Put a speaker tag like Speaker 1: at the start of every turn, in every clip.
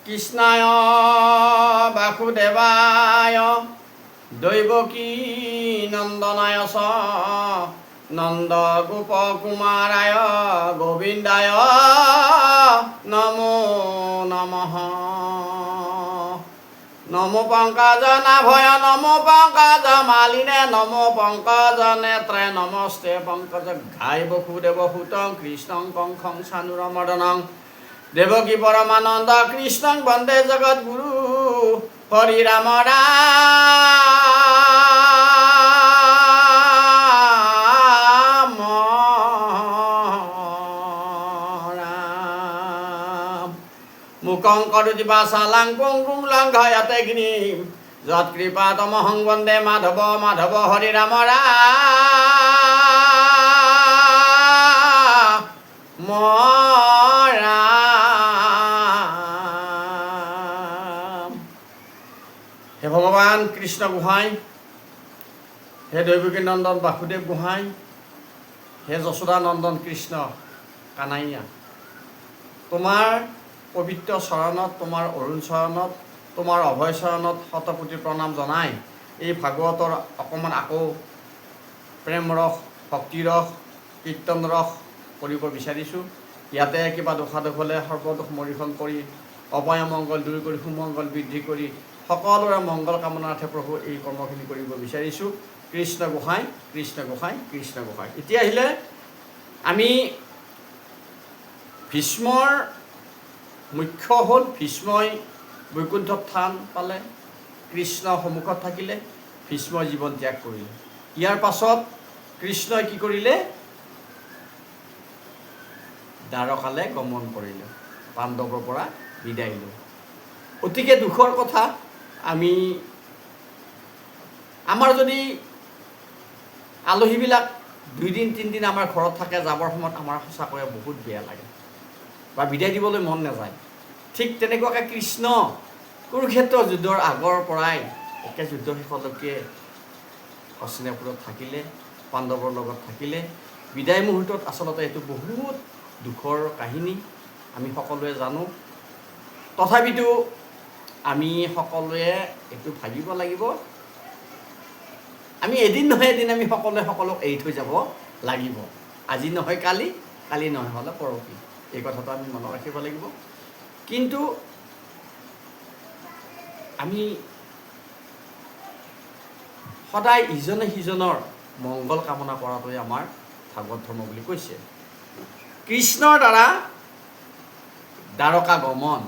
Speaker 1: কৃষ্ণায় বাসুদেবায় দৈবকী নন্দনায় চ নন্দ গোপ কুমারায় গোবিন্দায় নমো নমঃ। নমো পঙ্কজ নাভয় নমো পঙ্কজ মালিনে নমো পঙ্কজ নেত্রে নমস্তে পঙ্কজ ঘাই বসুদেব সুতং কৃষ্ণং কংসং সানুরমর্দনং দেবকী পরমানন্দ কৃষ্ণং বন্দে জগদ্গুরু হরি রাম রাম রাম। মুখং করোতি বাচালাং পঙ্গুং লঙ্ঘয়তে গিরিম যৎকৃপাতমহং বন্দে মাধব মাধব হরি রাম রাম রাম। হে ভগৱান কৃষ্ণ গোহাঁই, হে দৈৱকী নন্দন বাসুদেৱ গোহাঁই, হে যশোদা নন্দন কৃষ্ণ কানাইয়া, তোমাৰ পবিত্ৰ চৰণত, তোমাৰ অৰুণ চৰণত, তোমাৰ অভয় চৰণত শতকোটি প্ৰণাম জনাই এই ভাগৱতৰ অকণমান আকৌ প্ৰেম ৰস, ভক্তি ৰস, কীৰ্তন ৰস কৰিব বিচাৰিছোঁ। ইয়াতে কিবা দোষাদোষ হ'লে সৰ্বদোষ মৰিখন কৰি অভয় মংগল দূৰ কৰি সুমংগল বৃদ্ধি কৰি সকলোৰে মংগল কামনাৰ্থে প্ৰভু এই কৰ্মখিনি কৰিব বিচাৰিছোঁ। কৃষ্ণ গোসাঁই কৃষ্ণ গোসাঁই কৃষ্ণ গোসাঁই। এতিয়া আহিলে আমি ভীষ্মৰ মুখ্য হ'ল ভীষ্মই বৈকুণ্ঠ স্থান পালে, কৃষ্ণ সন্মুখত থাকিলে, ভীষ্মই জীৱন ত্যাগ কৰিলে। ইয়াৰ পাছত কৃষ্ণই কি কৰিলে? দ্বাৰকালৈ গমন কৰিলে, পাণ্ডৱৰ পৰা বিদায় লৈ। অতিকে দুখৰ কথা, আমাৰ যদি আলহীবিলাক 2 দিন 3 দিন আমাৰ ঘৰত থাকে, যাবৰ সময়ত আমাৰ সঁচাকৈ বহুত বেয়া লাগে বা বিদায় দিবলৈ মন নাযায়। ঠিক তেনেকুৱাকৈ কৃষ্ণ কুৰুক্ষেত্ৰ যুদ্ধৰ আগৰ পৰাই একে যুদ্ধ শেষলৈকে হস্তিনাপুৰত থাকিলে, পাণ্ডৱৰ লগত থাকিলে। বিদায় মুহূৰ্তত আচলতে এইটো বহুত দুখৰ কাহিনী, আমি সকলোৱে জানো। তথাপিতো আমি সকলোৱে এইটো ভাবিব লাগিব, আমি এদিন নহয় এদিন আমি সকলোৱে সকলোক এৰি থৈ যাব লাগিব। আজি নহয় কালি, কালি নহয় হ'লে পৰহি, এই কথাটো আমি মনত ৰাখিব লাগিব। কিন্তু আমি সদায় ইজনে সিজনৰ মংগল কামনা কৰাটোৱে আমাৰ ভাগৱত ধৰ্ম বুলি কৈছে। কৃষ্ণৰ দ্বাৰা দ্বাৰকা গমন।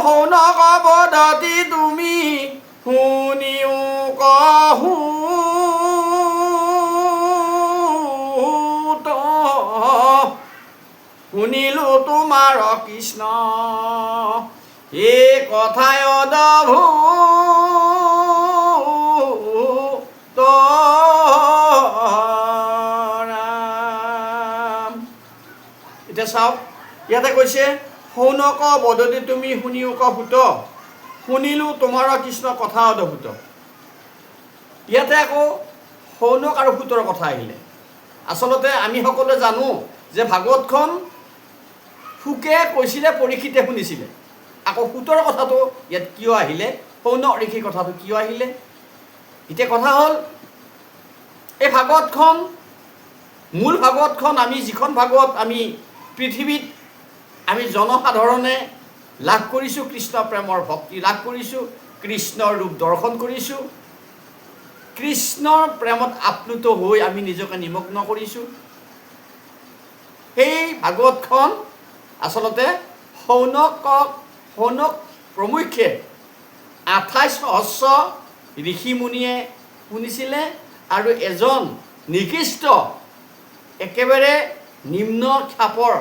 Speaker 1: শৌনক বদতি তুমি শুনিও কহু শুনিলো তোমাৰ কৃষ্ণ এই কথাই অদ্ভুত ৰাম। এতিয়া চাওক, ইয়াতে কৈছে শৌনক বদতি তুমি শুনিও কহুত শুনিলো তোমাৰ কৃষ্ণ কথা অদ্ভুত। ইয়াতে আকৌ শৌনক আৰু সুতৰ কথা আহিলে। আচলতে আমি সকলোৱে জানো যে ভাগৱতখন শুকে কৈছিলে, পৰীক্ষিতে শুনিছিলে। আকৌ সুতৰ কথাটো ইয়াত কিয় আহিলে, শৌনক ঋষিৰ কথাটো কিয় আহিলে? এতিয়া কথা হ'ল, এই ভাগৱতখন, মূল ভাগৱতখন, আমি যিখন ভাগৱত আমি পৃথিৱীত আমি জনসাধাৰণে লাভ কৰিছোঁ, কৃষ্ণ প্ৰেমৰ ভক্তি লাভ কৰিছোঁ, কৃষ্ণৰ ৰূপ দৰ্শন কৰিছোঁ, কৃষ্ণৰ প্ৰেমত আপ্লুত হৈ আমি নিজকে নিমগ্ন কৰিছোঁ। সেই ভাগৱতখন আচলতে শৌনক প্ৰমুখ্যে 28,000 ঋষি মুনিয়ে শুনিছিলে আৰু এজন নিকৃষ্ট একেবাৰে নিম্ন খাপৰ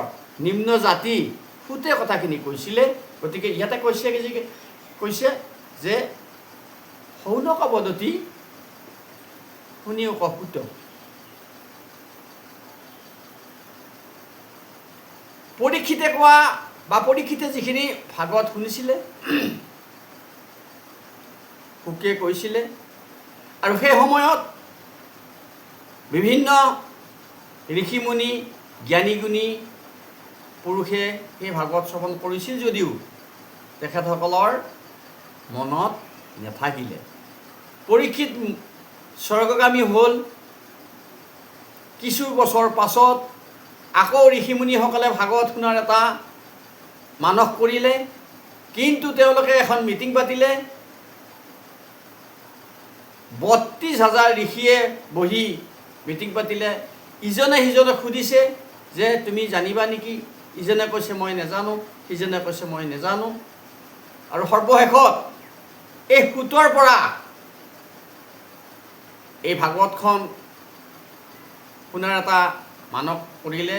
Speaker 1: নিম্ন জাতি সুতে কথাখিনি কৈছিলে। গতিকে ইয়াতে কৈছে যে শৌনক বদতি শুনিও কহুত। পৰীক্ষিতে কোৱা বা পৰীক্ষিতে যিখিনি ভাগৱত শুনিছিলে, শুকে কৈছিলে, আৰু সেই সময়ত বিভিন্ন ঋষিমুনি, জ্ঞানী গুণী, পুৰুষে সেই ভাগৱত শ্ৰৱণ কৰিছিল যদিও তেখেতসকলৰ মনত নাথাকিলে। পৰীক্ষিত স্বৰ্গগামী হ'ল। কিছু বছৰ পাছত আকৌ ঋষিমুনিসকলে ভাগৱত শুনাৰ এটা মানস কৰিলে, কিন্তু তেওঁলোকে এখন মিটিং পাতিলে। ৩২,০০০ ঋষিয়ে বহি মিটিং পাতিলে। ইজনে সিজনক সুধিছে যে তুমি জানিবা নেকি? ইজনে কৈছে মই নাজানো, সিজনে কৈছে মই নাজানো। আৰু সৰ্বশেষত এই সূতৰ পৰা এই ভাগৱতখন শুনাৰ এটা মানস কৰিলে।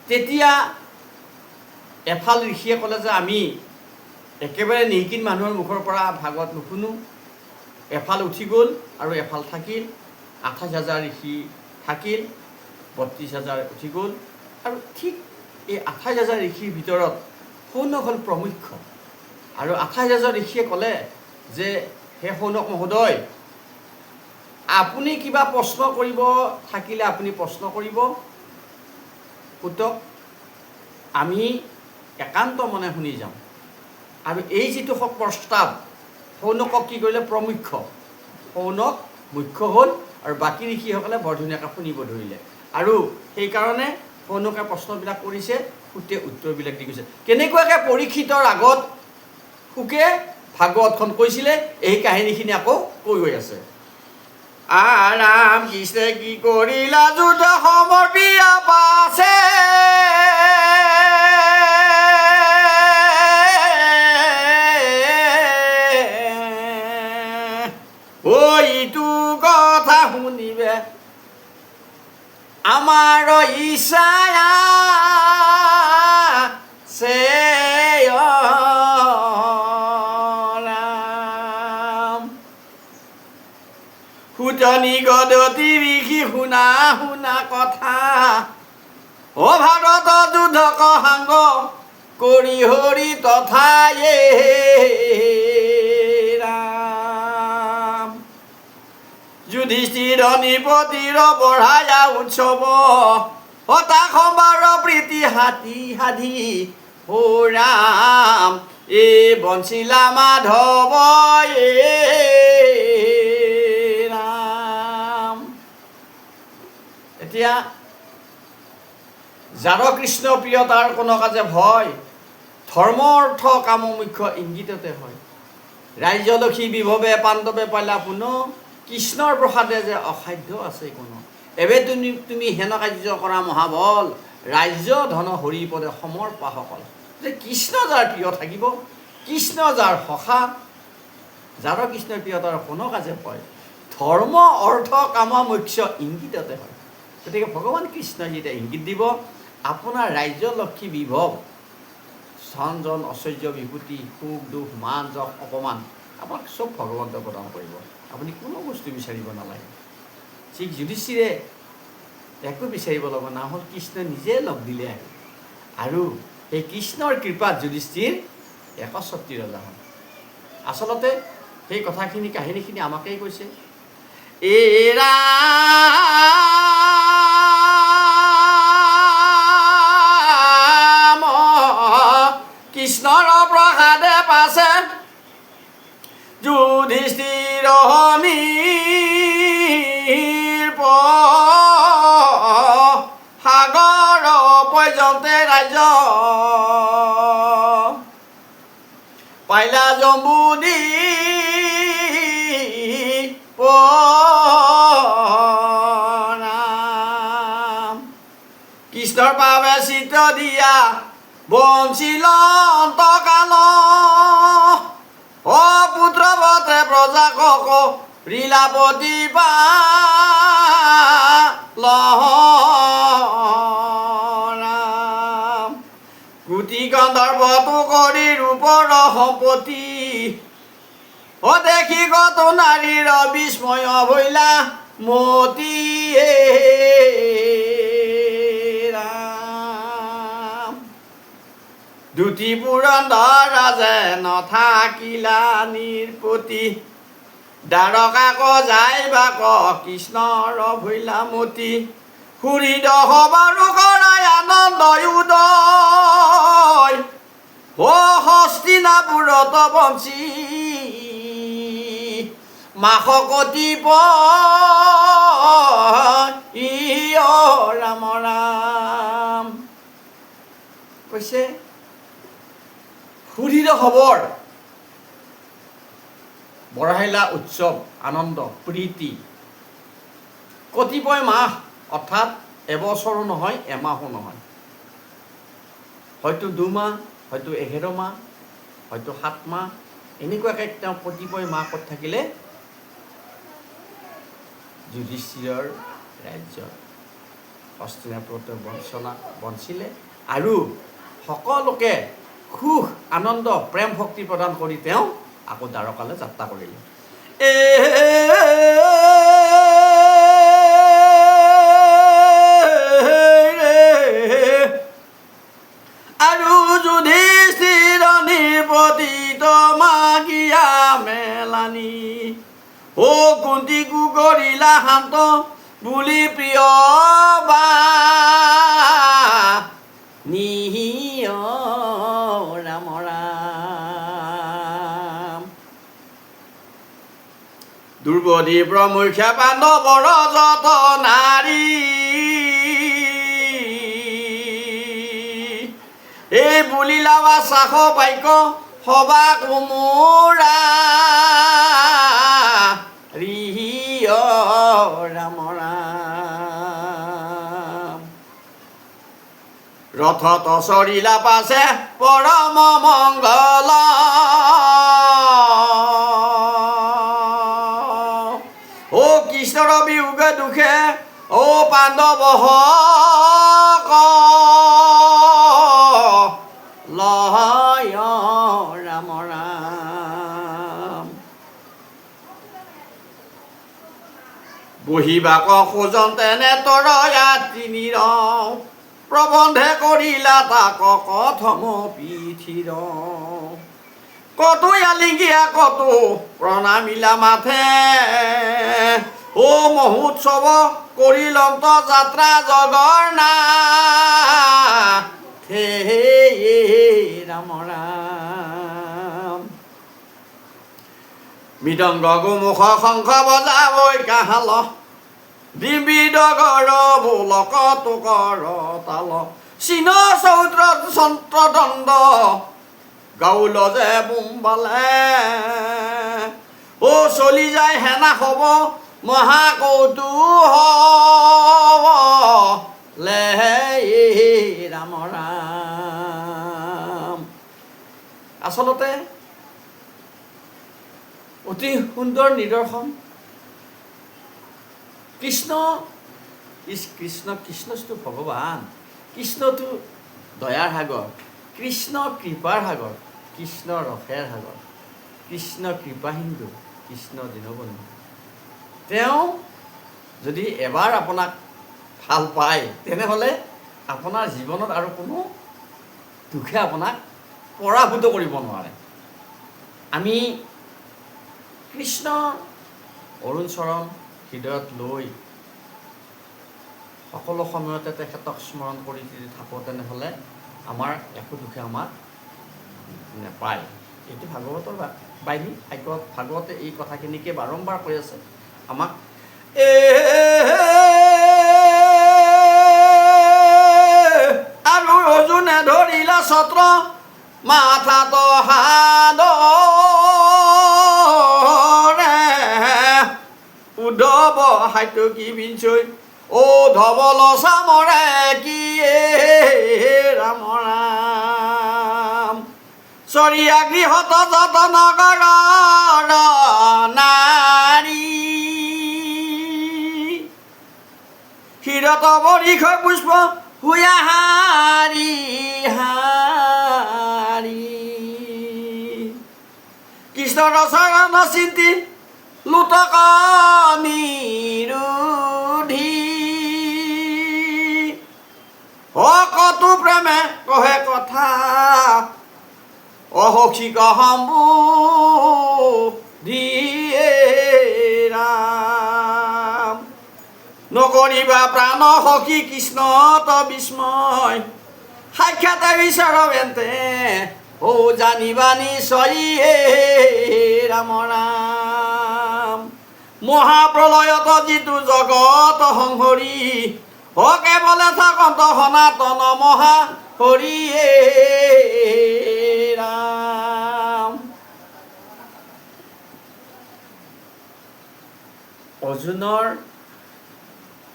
Speaker 1: তেতিয়া এফাল ঋষিয়ে ক'লে যে আমি একেবাৰে নিশিকিন মানুহৰ মুখৰ পৰা ভাগৱত নুশুনো। এফাল উঠি গ'ল আৰু এফাল থাকিল। ২৮,০০০ ঋষি থাকিল, ৩২,০০০ উঠি গ'ল। আৰু ঠিক এই ২৮,০০০ ঋষিৰ ভিতৰত সৌনক হ'ল প্ৰমুখ্য। আৰু ২৮,০০০ ঋষিয়ে ক'লে যে হে সৌনক মহোদয়, আপুনি কিবা প্ৰশ্ন কৰিব থাকিলে আপুনি প্ৰশ্ন কৰিব, সুতক আমি একান্ত মনে শুনি যাম। আৰু এই যিটো প্ৰস্তাৱ, সৌনকক কি কৰিলে? প্ৰমুখ্য। সৌনক মুখ্য হ'ল আৰু বাকী ঋষিসকলে বৰ ধুনীয়াকৈ শুনিব ধৰিলে। আৰু সেইকাৰণে সৌনকে প্ৰশ্নবিলাক কৰিছে, সুতে উত্তৰবিলাক দি গৈছে। কেনেকুৱাকৈ পৰীক্ষিতৰ আগত সুকে ভাগৱতখন কৈছিলে, এই কাহিনীখিনি আকৌ কৈ গৈ আছে। ৰাম কৃষ্ণে কি কৰিলা যুদ্ধ সমৰ্পিয়া পাছে, ইটো কথা শুনিবে আমাৰ ইচ্ছায় আছে ৰাম। সুতনি গদতি ঋষি শুনা শুনা কথা, ভাৰত যুদ্ধক সাংগ কৰি হৰি তথায়ে ৰাম। যুধিষ্ঠিৰ নৃপতিৰ বঢ়ায়া উৎসৱ, হতা সম্বাৰ প্ৰীতি হাতী সাধি ও ৰাম। বঞ্চিলা মাধৱ ৰাম। এতিয়া যাৰ কৃষ্ণ প্ৰিয় তাৰ কোনো কাজে ভয়, ধৰ্ম অৰ্থ কাম মুখ্য ইংগিততে হয়। ৰাজ্যলক্ষ্মী বিভৱে পাণ্ডৱে পালা পুন, কৃষ্ণৰ প্ৰসাদে যে অসাধ্য আছে কোনো। এবে তুমি হেন কাৰ্য কৰা মহাবল, ৰাজ্য ধন হৰি পদে সমৰ্পা সকল। যে কৃষ্ণ যাৰ প্ৰিয় থাকিব, কৃষ্ণ যাৰ সখা, যাৰ কৃষ্ণৰ প্ৰিয় তাৰ কোনো কাজে ভয়, ধৰ্ম অৰ্থ কাম মুখ্য ইংগিততে হয়। গতিকে ভগৱান কৃষ্ণই যেতিয়া ইংগিত দিব, আপোনাৰ ৰাজ্য লক্ষ্মী বিভৱ, ধন জন ঐশ্বৰ্য বিভূতি, সুখ দুখ মান যশ অপমান, আপোনাক চব ভগৱন্ত প্ৰদান কৰিব। আপুনি কোনো বস্তু বিচাৰিব নালাগে। ঠিক যুধিষ্ঠিৰে একো বিচাৰিব লগা নহ'ল, কৃষ্ণ নিজে লগ দিলে। আৰু সেই কৃষ্ণৰ কৃপাত যুধিষ্ঠিৰ ৬১ ৰজা হ'ল। আচলতে সেই কথাখিনি কাহিনীখিনি আমাকেই কৈছে। ৰাম কৃষ্ণৰ প্ৰসাদে পাছে, যুধিষ্ঠিৰ সাগৰ পৰ্যন্তে ৰাজ্য, পাইলা জম্বুদী কৃষ্ণৰ বাবে চিত্ৰ দিয়া বঞ্চিল অন্তকাল, পুত্ৰৱতে প্ৰজাকক লীলাপতি ৰাম। কোটি গন্ধৰ্বতো কৰি ৰূপৰ সম্পত্তি, দেখি গত নাৰীৰ বিস্ময় ভৈলা মতি ৰাম। দুটি পুৰন্দৰ ৰাজে নথাকিলা নিৰপতি, দ্বাৰকাক যাইবাক কৃষ্ণৰ ভৈলা মতি, সুহৃদ সবাৰো কৰায়ান উদয় ও হস্তিনাপুৰত বঞ্চি মাসকতিপ ৰাম ৰাম কৈছে সুধীৰ খবৰ বৰহাইলা উৎসৱ আনন্দ প্ৰীতি কতিপয় মাহ অৰ্থাৎ এবছৰো নহয় এমাহো নহয় হয়তো 2 মাহ হয়তো 11 মাহ হয়তো 7 মাহ এনেকুৱাকৈ তেওঁ কতিপয় মাহ ক'ত থাকিলে যুধিষ্ঠিৰৰ ৰাজ্যত হস্তিনাপুৰতে বঞ্চিলে আৰু সকলোকে সুখ আনন্দ প্ৰেম ভক্তি প্ৰদান কৰি তেওঁ আকৌ দ্বাৰকালৈ যাত্ৰা কৰিলে আৰু যুধিষ্ঠিৰ নিপতিত মাগিয়া মেলানি ও কুন্তীকো কৰিলা শান্ত বুলি প্ৰিয় বা নিহিয় ৰাম ৰাম দুৰ্বধি প্ৰমুখ্যা পাণ্ডৱৰ যত নাৰী এই বুলিলা বা চাহ বাক্য সবা কোমোৰা ৰিহিয় ৰাম ৰাম ৰথত চৰিলা পাছে পৰম মংগল ও কৃষ্ণৰ বিয়োগে দুখে ও পাণ্ডৱ লয় ৰাম ৰাম বহিবাক খোজন্তে নেতৰ ইয়াত্ৰী নিৰ প্ৰবন্ধে কৰিলা তাক কথম পিঠিৰ কতো আলিঙ্গিয়া কতো প্ৰণামিলা মাথে ও মহোৎসৱ কৰিলন্ত যাত্ৰা জগন্নাথ হে ৰাম ৰাম মৃদংগ গোমুখ শংখ বজাবৈ কাহাল ডিম্বিডগৰ বোলক তোকৰ তাল চিন চৌদ্ৰ চন্ত্ৰদণ্ড গাউল যে বোম্বালে ও চলি যায় হেনা হব মহাকৌতূহলে ৰাম ৰাম আচলতে অতি সুন্দৰ নিদৰ্শন কৃষ্ণ কৃষ্ণটো ভগৱান কৃষ্ণটো দয়াৰ সাগৰ কৃষ্ণ কৃপাৰ সাগৰ কৃষ্ণ ৰসেৰ সাগৰ কৃষ্ণ কৃপা সিন্ধু কৃষ্ণ দীনবন্ধু তেওঁ যদি এবাৰ আপোনাক ভাল পায় তেনেহ'লে আপোনাৰ জীৱনত আৰু কোনো দুখে আপোনাক পৰাভূত কৰিব নোৱাৰে আমি কৃষ্ণ অৰুণ চৰণ হৃদয়ত লৈ সকলো সময়তে তেখেতক স্মৰণ কৰি যদি থাকোঁ তেনেহ'লে আমাৰ একো দুখে আমাক নেপায় এইটো ভাগৱতৰ বাহিনী ভাগৱতে এই কথাখিনিকে বাৰম্বাৰ কৈ আছে আমাক আৰু অৰ্জুনে ধৰিলা ছত্ৰ মাথাত হাদৰে উদ্ধৱ হাইটো কি বিঞ্চৈ ও ধবল চামৰে কি ৰাম ৰাম চৰিয়া গৃহত যতন কৰ নাৰী শিৰত বৰিষ পুষ্প হুয়া হাৰি হাৰি কৃষ্ণৰ চৰণ চিন্তি লুটক নিৰুধি কতো প্ৰেমে কহে কথা অহসিক সম্বু দিয়ে ৰাম নকৰিবা প্ৰাণ সখী কৃষ্ণ ত বিস্ময় সাক্ষাৎ বিচাৰবেন্তে ও জানিবা নিশ্চয় ৰাম ৰাম। মহাপ্ৰলয়ত যিটো জগত সংহৰি কেৱলে থাকন্ত সনাতন মহা হৰিয়ে ৰাম। অৰ্জুনৰ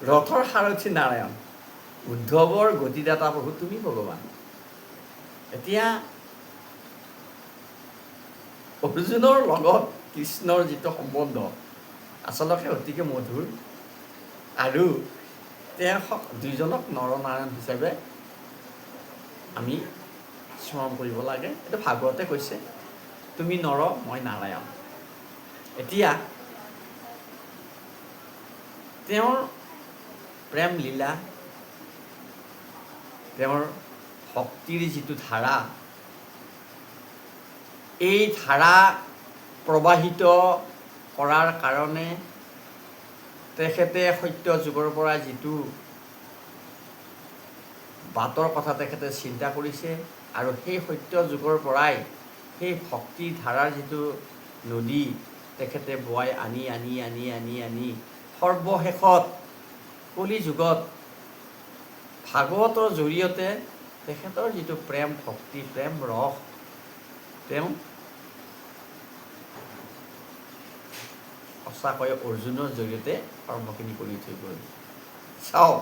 Speaker 1: ৰথৰ সাৰথি নাৰায়ণ, উদ্ধৱৰ গতিদাতা প্ৰভু তুমি ভগৱান। এতিয়া অৰ্জুনৰ লগত কৃষ্ণৰ যিটো সম্বন্ধ আচলতে অতিকে মধুৰ, আৰু তেওঁ দুইজনক নৰনাৰায়ণ হিচাপে আমি স্মৰণ কৰিব লাগে। এইটো ভাগৱতে কৈছে, তুমি নৰ মই নাৰায়ণ। এতিয়া তেওঁৰ প্ৰেম লীলা, তেওঁৰ ভক্তিৰ যিটো ধাৰা, এই ধাৰা প্ৰবাহিত কৰাৰ কাৰণে তেখেতে সত্য যুগৰ পৰা যিটো বাটৰ কথা তেখেতে চিন্তা কৰিছে, আৰু সেই সত্য যুগৰ পৰাই সেই ভক্তি ধাৰাৰ যিটো নদী তেখেতে বোৱাই আনি আনি আনি আনি আনি সৰ্বশেষত কলি যুগত ভাগৱতৰ জৰিয়তে তেখেতৰ যিটো প্ৰেম ভক্তি প্ৰেম ৰস তেওঁ সঁচাকৈ অৰ্জুনৰ জৰিয়তে কৰ্মখিনি কৰি থৈ গ'ল। চাওক,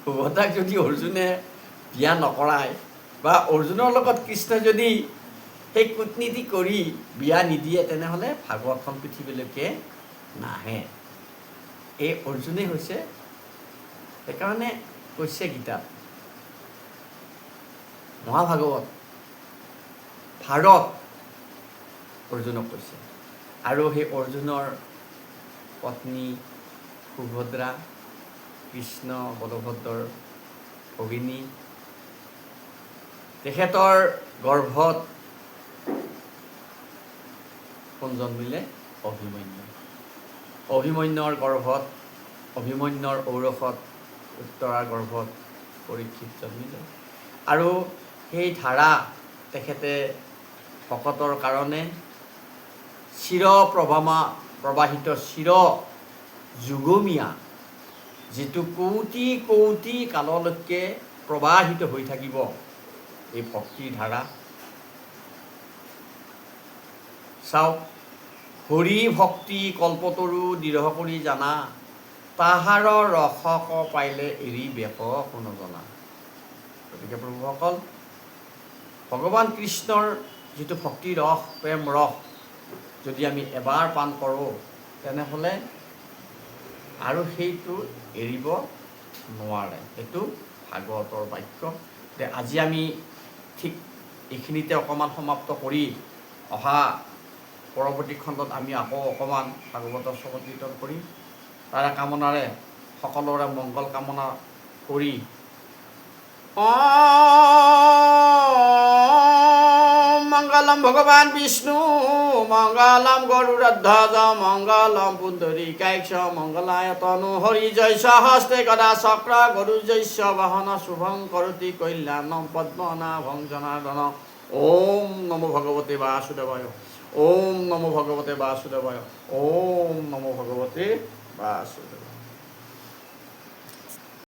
Speaker 1: সুভদ্ৰাক যদি অৰ্জুনে বিয়া নকৰায় বা অৰ্জুনৰ লগত কৃষ্ণই যদি সেই কূটনীতি কৰি বিয়া নিদিয়ে, তেনেহ'লে ভাগৱতখন পৃথিৱীলৈকে নাহে। এই অৰ্জুনেই হৈছে, সেইকাৰণে কৈছে গীতাত, মহাভাগৱত ভাৰত অৰ্জুনক কৈছে। আৰু সেই অৰ্জুনৰ পত্নী সুভদ্ৰা, কৃষ্ণ বলভদ্ৰৰ ভগিনী, তেখেতৰ গৰ্ভত কোন জন্মিলে? অভিমন্যু। অভিমন্যুৰ গৰ্ভত, অভিমন্যুৰ ঔৰসত, উত্তৰাৰ গৰ্ভত পৰীক্ষিত জন্মিলে। আৰু সেই ধাৰা তেখেতে ভকতৰ কাৰণে প্ৰবাহিত যুগমীয়া যিটো কৌটি কৌটি কাললৈকে প্ৰবাহিত হৈ থাকিব এই ভক্তিৰ ধাৰা। চাওক, হৰি ভক্তি কল্পতৰু দৃঢ় কৰি জানা, তাহাৰ ৰসক পাইলে এৰি বেক কোনো জনা। গতিকে প্ৰভুসকল, ভগৱান কৃষ্ণৰ যিটো ভক্তি ৰস প্ৰেম ৰস যদি আমি এবাৰ পান কৰোঁ, তেনেহ'লে আৰু সেইটো এৰিব নোৱাৰে। সেইটো ভাগৱতৰ বাক্য। আজি আমি ঠিক এইখিনিতে অকণমান সমাপ্ত কৰি অহা পৰৱৰ্তী খণ্ডত আমি আকৌ অকণমান ভাগৱতৰ শ্ৰৱণ কীৰ্তন কৰিম। তাৰে কামনাৰে সকলোৰে মংগল কামনা কৰি মংগলম ভগৱান বিষ্ণু মংগলম গৰুড়ধ্বজ মংগলম পুণ্ডৰীকাক্ষ মংগলায় তনু হৰি জয়স হস্তে গদা চক্ৰ গৰু জয়স বাহন শুভং কৰোতি কল্যাণম পদ্মনাভং জনাৰ্দন। ওম নমো ভগৱতে বাসুদেৱায়। ওম নমো ভগৱতে বাসুদেৱায়। ওম নমো ভগৱতে বাসুদেৱায়।